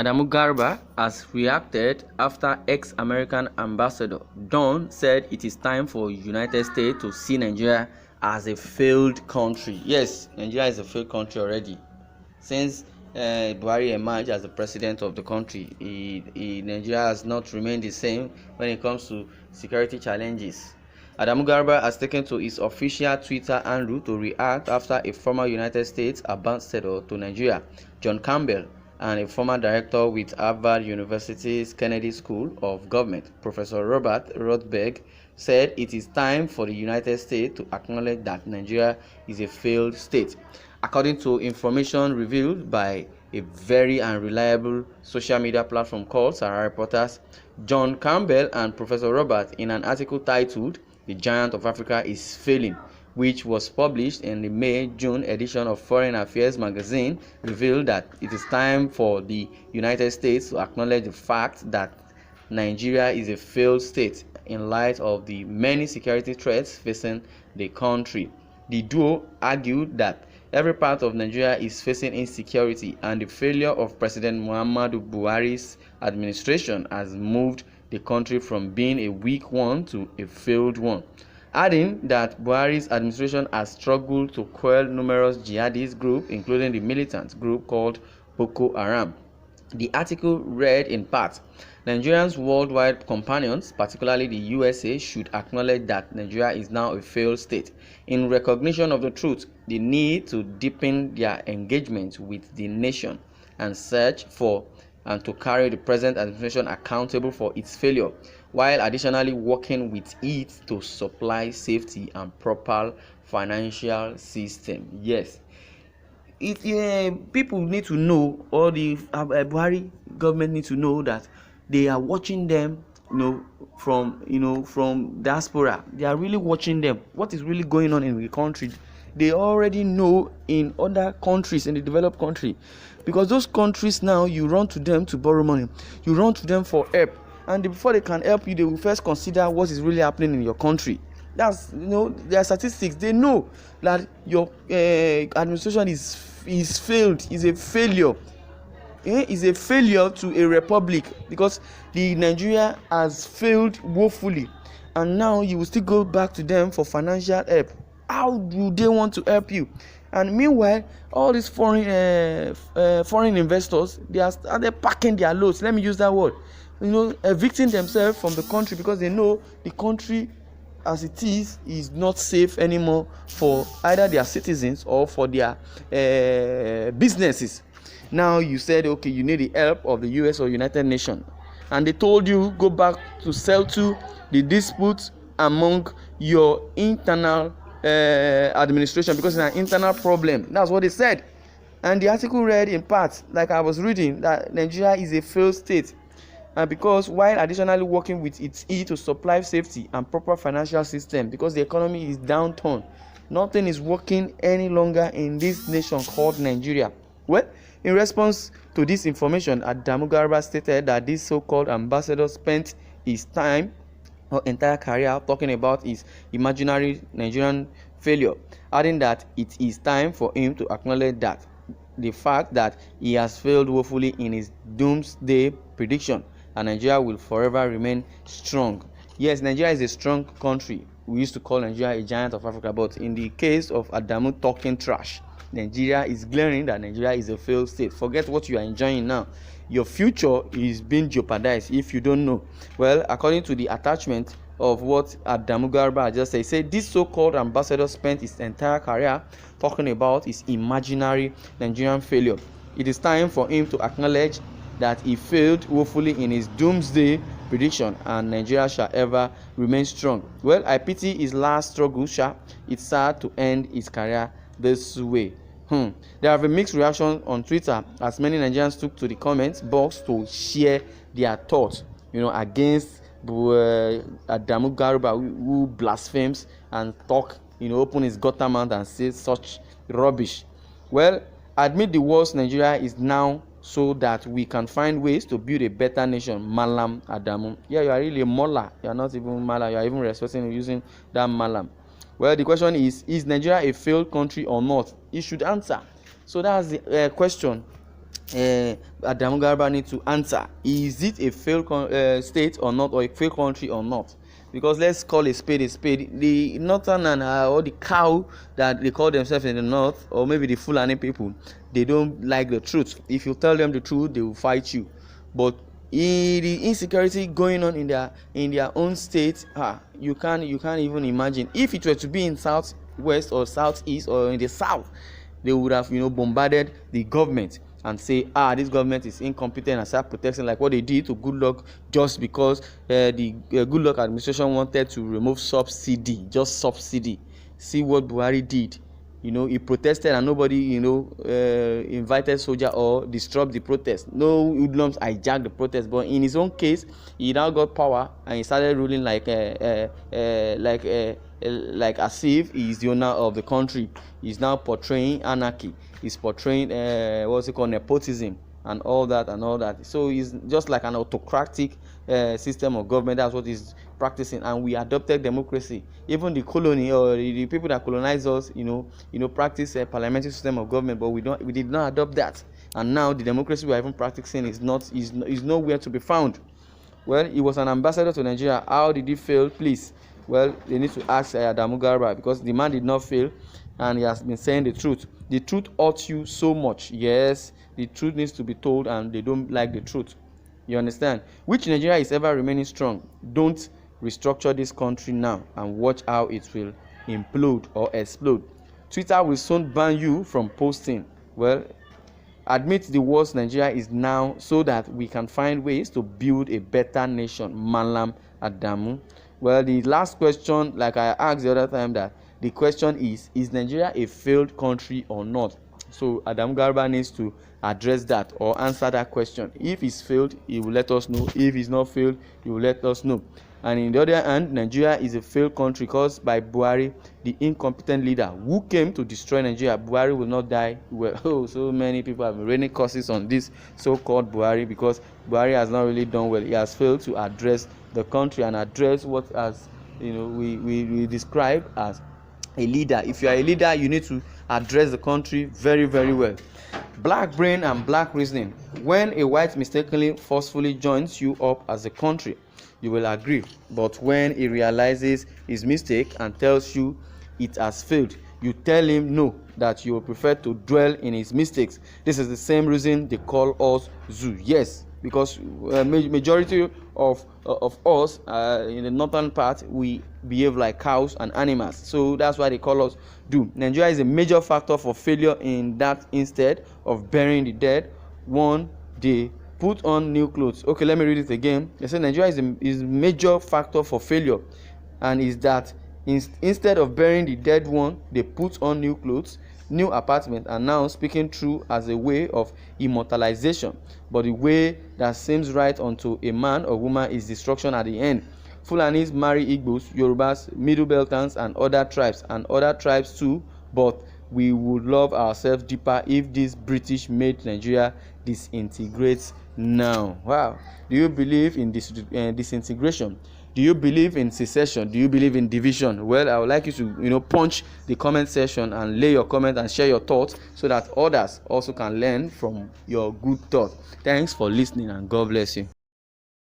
Adamu Garba has reacted after ex-American ambassador Don said it is time for United States to see Nigeria as a failed country. Yes, Nigeria is a failed country already. Since Buhari emerged as the president of the country, Nigeria has not remained the same when it comes to security challenges. Adamu Garba has taken to his official Twitter handle to react after a former United States ambassador to Nigeria, John Campbell, and a former director with Harvard University's Kennedy School of Government, Professor Robert Rothberg, said it is time for the United States to acknowledge that Nigeria is a failed state. According to information revealed by a very unreliable social media platform called Sahara Reporters, John Campbell and Professor Robert, in an article titled "The Giant of Africa is Failing," which was published in the May-June edition of Foreign Affairs magazine, revealed that it is time for the United States to acknowledge the fact that Nigeria is a failed state in light of the many security threats facing the country. The duo argued that every part of Nigeria is facing insecurity, and the failure of President Muhammadu Buhari's administration has moved the country from being a weak one to a failed one, adding that Buhari's administration has struggled to quell numerous jihadist groups, including the militant group called Boko Haram. The article read in part, Nigerians' worldwide companions, particularly the USA, should acknowledge that Nigeria is now a failed state. In recognition of the truth, they need to deepen their engagement with the nation and search for and to carry the present administration accountable for its failure, while additionally working with it to supply safety and proper financial system. Yes, people need to know, or the Buhari government need to know that they are watching them, from diaspora. They are really watching them. What is really going on in the country? They already know in other countries, in the developed country, because those countries now, you run to them to borrow money, you run to them for help, and before they can help you, they will first consider what is really happening in your country. That's their statistics. They know that your administration is failed, is a failure. Is a failure to a republic, because the Nigeria has failed woefully, and now you will still go back to them for financial help. How do they want to help you? And meanwhile, all these foreign investors, they are packing their loads. Let me use that word. Evicting themselves from the country because they know the country as it is not safe anymore for either their citizens or for their businesses. Now you said, okay, you need the help of the US or United Nations, and they told you go back to settle the disputes among your internal administration, because it's an internal problem. That's what they said. And the article read in part, like I was reading, that Nigeria is a failed state, and because while additionally working with its to supply safety and proper financial system, because the economy is downturn, nothing is working any longer in this nation called Nigeria. Well, in response to this information, Adamu Garba stated that this so-called ambassador spent his time or entire career talking about his imaginary Nigerian failure, adding that it is time for him to acknowledge that the fact that he has failed woefully in his doomsday prediction, and Nigeria will forever remain strong. Yes, Nigeria is a strong country. We used to call Nigeria a giant of Africa, but in the case of Adamu talking trash, Nigeria is glaring that Nigeria is a failed state. Forget what you are enjoying now. Your future is being jeopardized if you don't know. Well, according to the attachment of what Adamu Garba just said, he said this so-called ambassador spent his entire career talking about his imaginary Nigerian failure. It is time for him to acknowledge that he failed woefully in his doomsday prediction, and Nigeria shall ever remain strong. Well, I pity his last struggle, It's sad to end his career this way. There have been mixed reactions on Twitter, as many Nigerians took to the comments box to share their thoughts, against Adamu Garba, who blasphemes and open his gutter mouth and says such rubbish. Well, admit the worst Nigeria is now, so that we can find ways to build a better nation. Malam Adamu. Yeah, you are really a mullah. You are not even Malam. You are even respecting using that Malam. Well, the question is Nigeria a failed country or not? You should answer. So that's the question. Adamu Garba need to answer. Is it a failed state or not, or a failed country or not? Because let's call a spade a spade. The northern and or the cow that they call themselves in the north, or maybe the Fulani people, they don't like the truth. If you tell them the truth, they will fight you. But the insecurity going on in their own state, you can't even imagine. If it were to be in southwest or southeast or in the south, they would have bombarded the government and say this government is incompetent and start protesting like what they did to Goodluck, just because the Goodluck administration wanted to remove subsidy. See what Buhari did. He protested and nobody invited soldier or disrupt the protest. No hoodlums hijacked the protest, but in his own case he now got power and he started ruling like as if he is the owner of the country. He's now portraying anarchy. He's portraying nepotism and all that. So he's just like an autocratic system of government. That's what he's practicing, and we adopted democracy. Even the colony or the people that colonized us, practice a parliamentary system of government, but we did not adopt that. And now the democracy we are even practicing is nowhere to be found. Well, he was an ambassador to Nigeria. How did he fail? Please, well, they need to ask Adamu Garba, because the man did not fail and he has been saying the truth. The truth hurts you so much. Yes, the truth needs to be told, and they don't like the truth. You understand? Which Nigeria is ever remaining strong? Don't restructure this country now and watch how it will implode or explode. Twitter will soon ban you from posting. Well, admit the worst Nigeria is now, so that we can find ways to build a better nation. Malam Adamu. Well, the last question, like I asked the other time, that the question is Nigeria a failed country or not? So Adamu Garba needs to address that or answer that question. If he's failed, he will let us know. If he's not failed, he will let us know. And in the other hand, Nigeria is a failed country caused by Buhari, the incompetent leader who came to destroy Nigeria. Buhari will not die. Well, so many people have been raining curses on this so-called Buhari, because Buhari has not really done well. He has failed to address the country and address what as we describe as a leader. If you are a leader, you need to address the country very, very well. Black brain and black reasoning. When a white mistakenly forcefully joins you up as a country, you will agree. But when he realizes his mistake and tells you it has failed, you tell him no, that you will prefer to dwell in his mistakes. This is the same reason they call us zoo. Yes, because majority of us in the northern part, we behave like cows and animals. So that's why they call us zoo. Nigeria is a major factor for failure in that instead of burying the dead, one day put on new clothes. Okay, let me read it again. They say Nigeria is a major factor for failure, and is that instead of burying the dead one, they put on new clothes, new apartment, and now speaking true as a way of immortalization. But the way that seems right unto a man or woman is destruction at the end. Fulanis marry Igbos, Yorubas, Middle Beltans, and other tribes too, but we would love ourselves deeper if this British-made Nigeria disintegrates now. Wow. Do you believe in disintegration? Do you believe in secession? Do you believe in division? Well, I would like you to punch the comment section and lay your comment and share your thoughts, so that others also can learn from your good thoughts. Thanks for listening, and God bless you.